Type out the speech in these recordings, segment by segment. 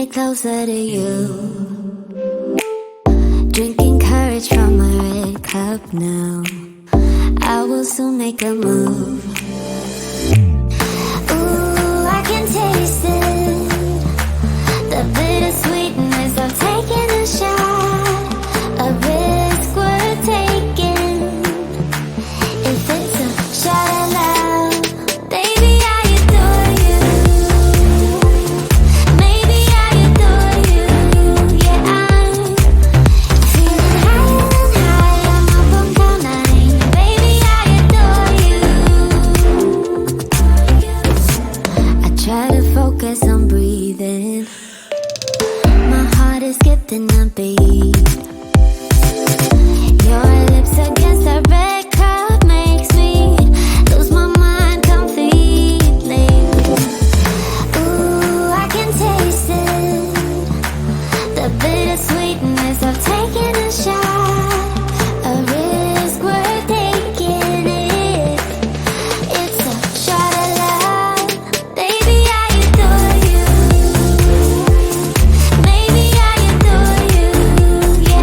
get closer to you. Drinking courage from my red cup now. I will soon make a move. Ooh, I can taste it. The bittersweetness of taking a shot. A risk worth taking. If it's a shot at love, baby, I adore you. Maybe I adore you. Yeah, I'm feeling higher than high. I'm up on cloud nine. Baby, I adore you. I try to focus on breathing. My heart is skipping a beat. Your lips against a red cup makes me lose my mind completely. Ooh, I can taste it. The bittersweetness of taking a shot. A risk worth taking it. It's a shot at love. Baby, I adore you. Maybe I adore you. Yeah,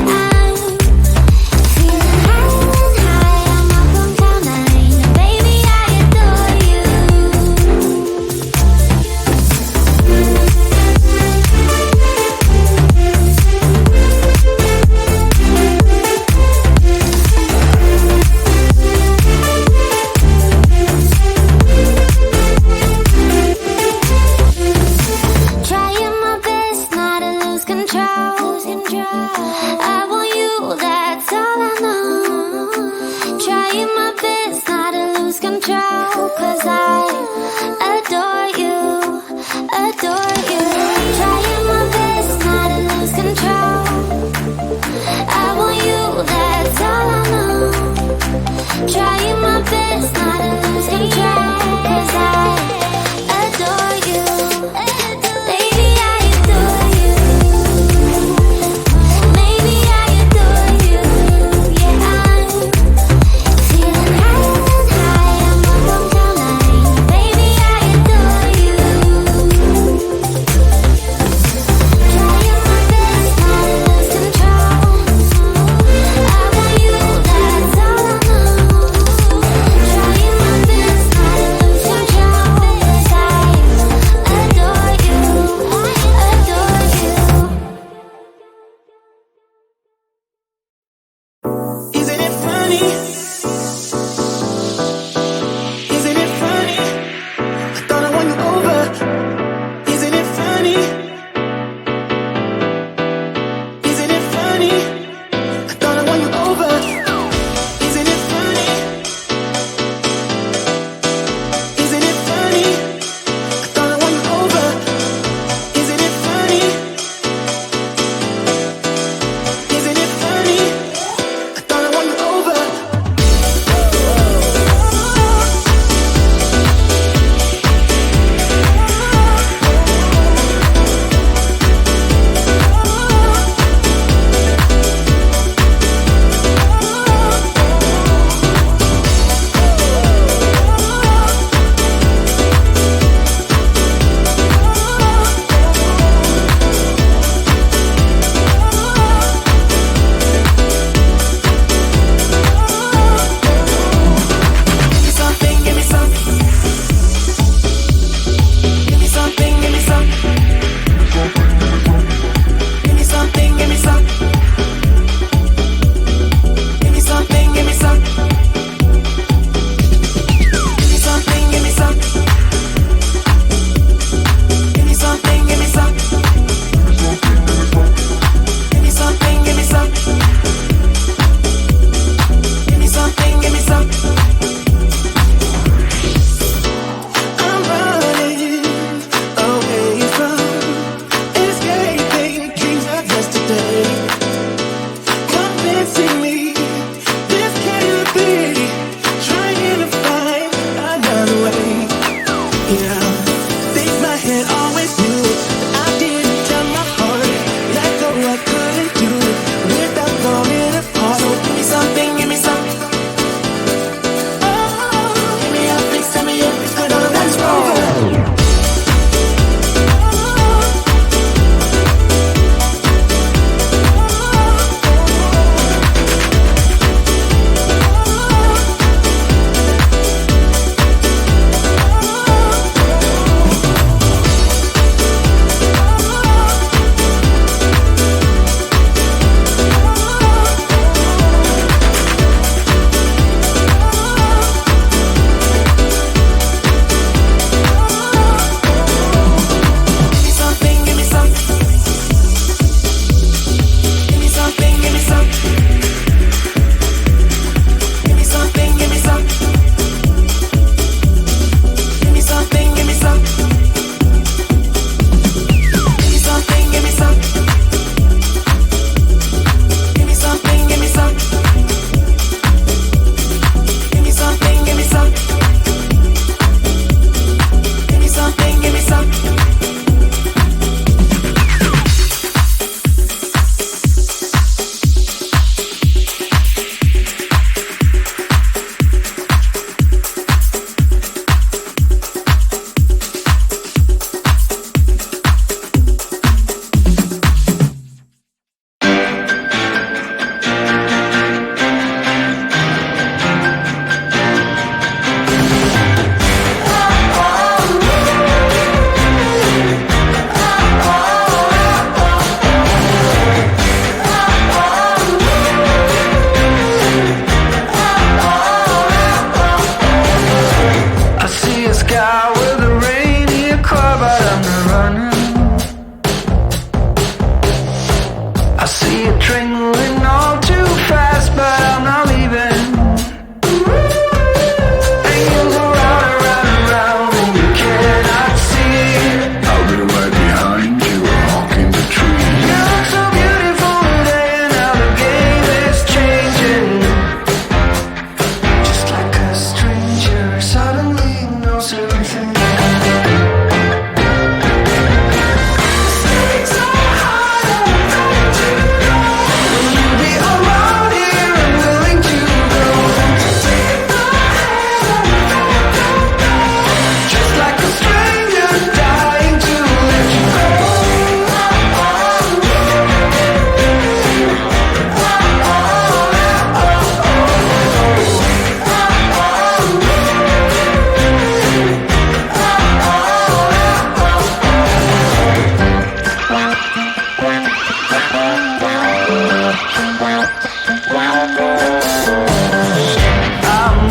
I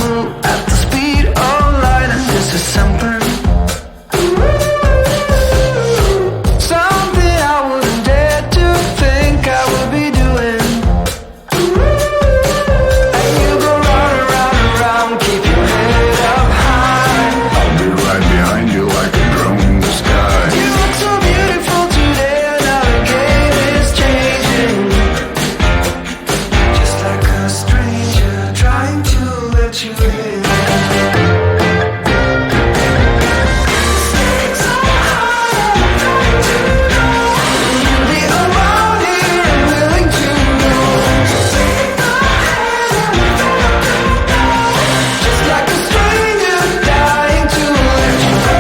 move at the speed of light, and this is something I wouldn't dare to think I would be doing. And you go round and round and round, keep your head up high. I'll be right behind you like a drone in the sky. You look so beautiful today, and now the game is changing. Just like a stranger trying to let you in. Stakes are high, I'm trying to know. You'll be around here and willing to know. Take my hand and we're gonna go. Just like a stranger dying to let you go.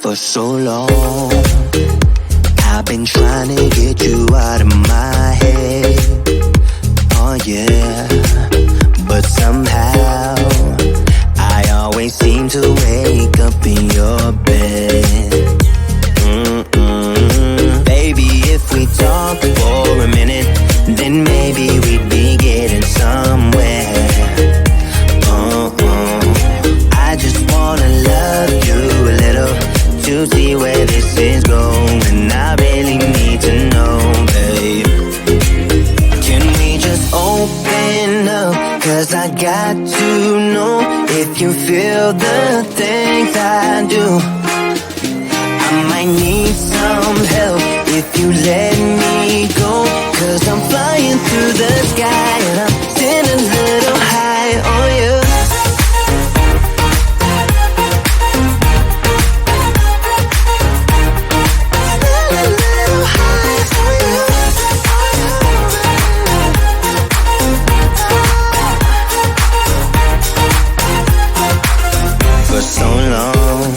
For so long I've been trying to get you out of my head. Oh yeah. But somehow I always seem to wake up in your bed. Baby, if we talk for a minute, then maybe we'd be getting somewhere. I just wanna love you a little to see where this is going. I really need to know, babe. Can we just open up? Cause I got to know if you feel the things I do. I might need some help if you let me go. Cause I'm flying through the sky and I'm sitting a little high on you. For so long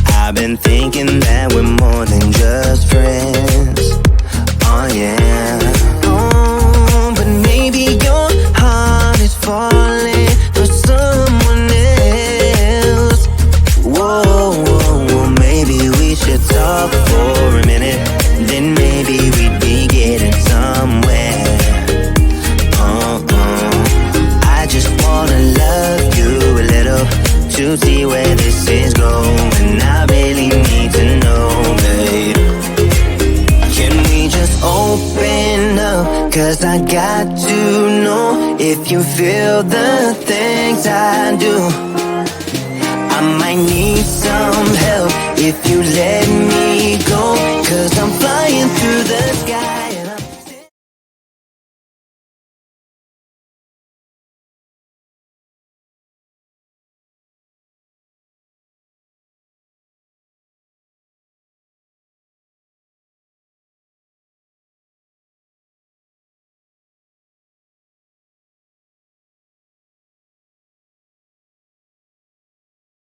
I've been thinking that we're more than just friends. Oh yeah. Oh, but maybe your heart is falling for someone else. Whoa, whoa, whoa, maybe we should talk for a minute. Then maybe we'd be getting somewhere. I just wanna love you a little to see where this is going. I really need to know, babe. Can we just open up? Cause I got to know if you feel the things I do. I might need some help if you let me go. Cause I'm flying through the sky.